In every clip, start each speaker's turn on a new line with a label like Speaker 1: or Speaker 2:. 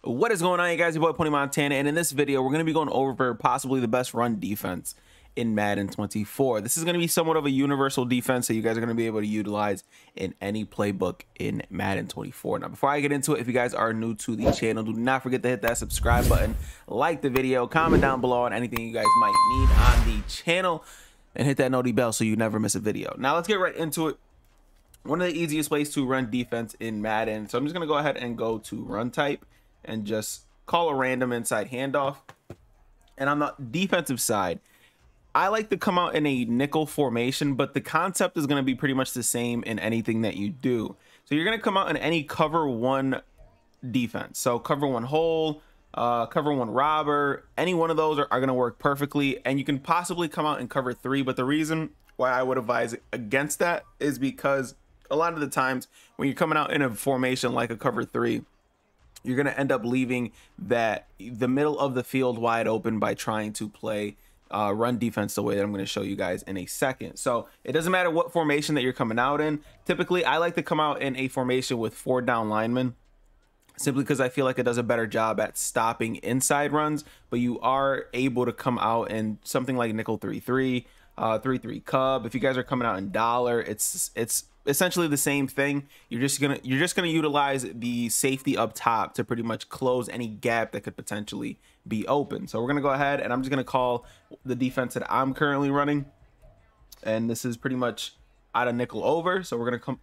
Speaker 1: What is going on, you guys? Your boy Pony Montana, and in this video, we're going to be going over possibly the best run defense in Madden 24. This is going to be somewhat of a universal defense that you guys are going to be able to utilize in any playbook in Madden 24. Now, before I get into it, if you guys are new to the channel, do not forget to hit that subscribe button, like the video, comment down below on anything you guys might need on the channel, and hit that noti bell so you never miss a video. Now, let's get right into it. One of the easiest ways to run defense in Madden. So I'm just going to go ahead and go to run type and just call a random inside handoff. And on the defensive side, I like to come out in a nickel formation, but the concept is going to be pretty much the same in anything that you do. So you're going to come out in any cover one defense. So cover one hole, cover one robber, any one of those are going to work perfectly. And you can possibly come out in cover three, but the reason why I would advise against that is because a lot of the times when you're coming out in a formation like a cover three, you're going to end up leaving the middle of the field wide open by trying to play run defense the way that I'm going to show you guys in a second. So it doesn't matter what formation that you're coming out in. Typically, I like to come out in a formation with 4 down linemen, simply because I feel like it does a better job at stopping inside runs, but you are able to come out in something like nickel 3-3, 3-3 cub. If you guys are coming out in dollar, it's essentially the same thing. You're just gonna utilize the safety up top to pretty much close any gap that could potentially be open. So we're gonna go ahead and I'm just gonna call the defense that I'm currently running, and this is pretty much out of nickel over. So we're gonna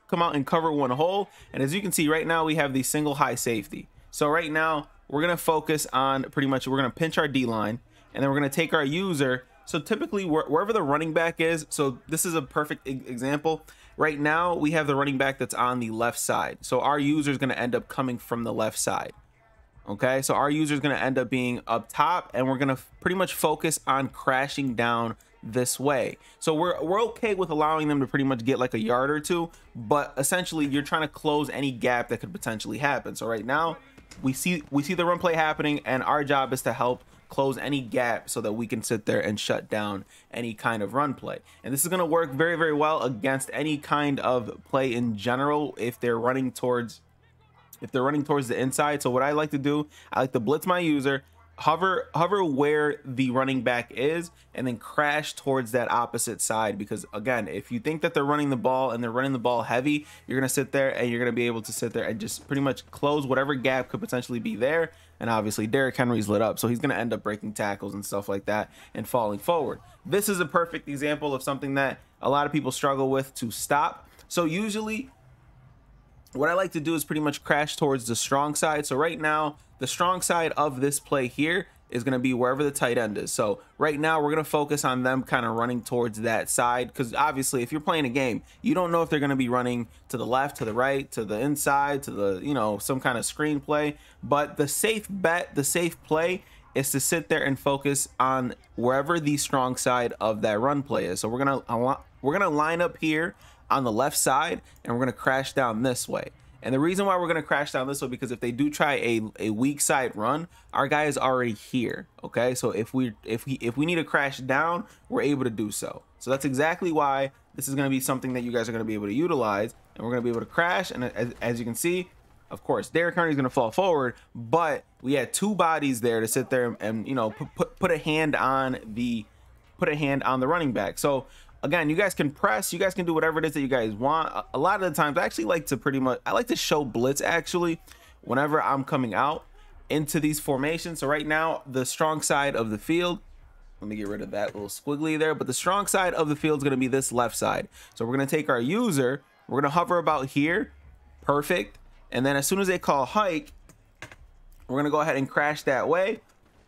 Speaker 1: come out and cover one hole, and as you can see right now, we have the single high safety. So right now we're gonna focus on pretty much, we're gonna pinch our D line, and then we're gonna take our user. So typically wherever the running back is, so this is a perfect example. Right now we have the running back that's on the left side. So our user is going to end up coming from the left side. Okay, so our user is going to end up being up top, and we're going to pretty much focus on crashing down this way. So we're okay with allowing them to pretty much get like a yard or two, but essentially you're trying to close any gap that could potentially happen. So right now we see the run play happening, and our job is to help close any gap so that we can sit there and shut down any kind of run play. And this is going to work very, very well against any kind of play in general if they're running towards the inside. So what I like to do, I like to blitz my user, hover where the running back is, and then crash towards that opposite side. Because again, if you think that they're running the ball and they're running the ball heavy, you're gonna sit there and you're gonna be able to sit there and just pretty much close whatever gap could potentially be there. And obviously Derrick Henry's lit up, so he's gonna end up breaking tackles and stuff like that and falling forward. This is a perfect example of something that a lot of people struggle with to stop. So usually what I like to do is pretty much crash towards the strong side. So right now, the strong side of this play here is going to be wherever the tight end is. So right now we're going to focus on them kind of running towards that side, because obviously if you're playing a game, you don't know if they're going to be running to the left, to the right, to the inside, to the, you know, some kind of screen play. But the safe bet, the safe play is to sit there and focus on wherever the strong side of that run play is. So we're going to line up here on the left side, and we're going to crash down this way. And the reason why we're going to crash down this way, because if they do try a weak side run, our guy is already here. Okay, so if we need to crash down, we're able to do so. So that's exactly why this is going to be something that you guys are going to be able to utilize, and we're going to be able to crash. And as you can see, of course, Derrick Henry is going to fall forward, but we had 2 bodies there to sit there and, you know, put a hand on the running back. So again, you guys can press, you guys can do whatever it is that you guys want. A lot of the times I actually like to I like to show blitz actually whenever I'm coming out into these formations. So right now, the strong side of the field, let me get rid of that little squiggly there, but the strong side of the field is going to be this left side. So we're going to take our user, we're going to hover about here, perfect. And then as soon as they call hike, we're going to go ahead and crash that way,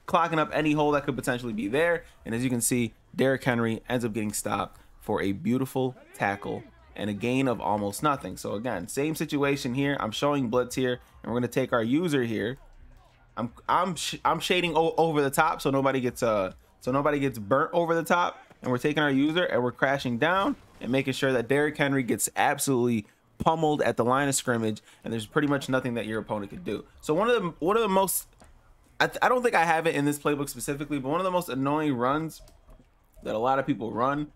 Speaker 1: clocking up any hole that could potentially be there. And as you can see, Derrick Henry ends up getting stopped for a beautiful tackle and a gain of almost nothing. So again, same situation here. I'm showing blitz here, and we're going to take our user here. I'm shading over the top so nobody gets burnt over the top, and we're taking our user and we're crashing down and making sure that Derrick Henry gets absolutely pummeled at the line of scrimmage, and there's pretty much nothing that your opponent could do. So one of the most, I don't think I have it in this playbook specifically, but one of the most annoying runs that a lot of people run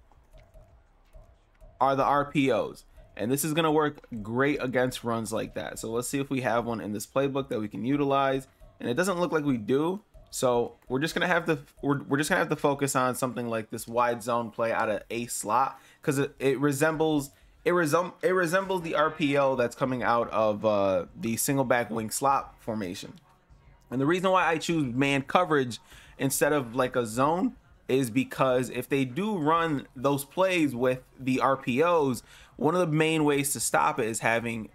Speaker 1: are the RPOs. And this is going to work great against runs like that. So let's see if we have one in this playbook that we can utilize. And it doesn't look like we do. So we're just gonna have to focus on something like this wide zone play out of a slot, because it resembles the RPO that's coming out of the single back wing slot formation. And the reason why I choose man coverage instead of like a zone is because if they do run those plays with the RPOs, one of the main ways to stop it is having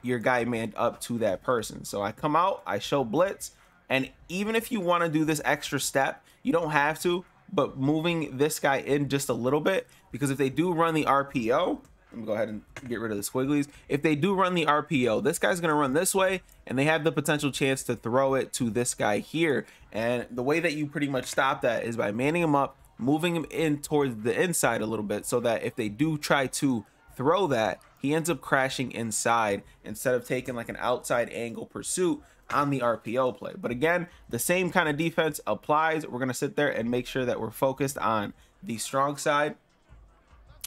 Speaker 1: your guy manned up to that person. So I come out, I show blitz. And even if you want to do this extra step, you don't have to, but moving this guy in just a little bit, because if they do run the RPO, let me go ahead and get rid of the squigglies. If they do run the RPO, this guy's going to run this way, and they have the potential chance to throw it to this guy here. And the way that you pretty much stop that is by manning him up, moving him in towards the inside a little bit, so that if they do try to throw that, he ends up crashing inside instead of taking like an outside angle pursuit on the RPO play. But again, the same kind of defense applies. We're going to sit there and make sure that we're focused on the strong side.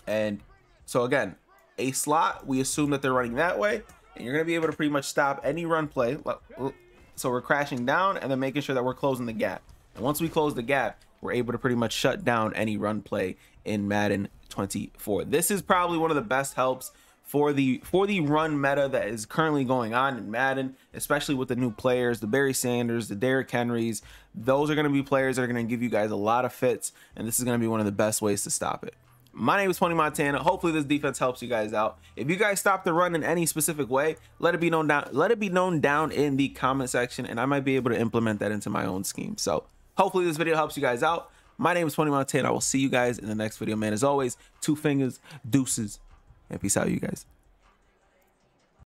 Speaker 1: And so again, a slot, we assume that they're running that way, and you're going to be able to pretty much stop any run play. So we're crashing down and then making sure that we're closing the gap. And once we close the gap, we're able to pretty much shut down any run play in Madden 24. This is probably one of the best helps for the run meta that is currently going on in Madden, especially with the new players, the Barry Sanders, the Derrick Henrys. Those are going to be players that are going to give you guys a lot of fits, and this is going to be one of the best ways to stop it. My name is Tony Montana. Hopefully this defense helps you guys out. If you guys stop the run in any specific way, let it be known down in the comment section, and I might be able to implement that into my own scheme. So hopefully this video helps you guys out. My name is Tony Montana. I will see you guys in the next video, man. As always, 2 fingers, deuces, and peace out, you guys.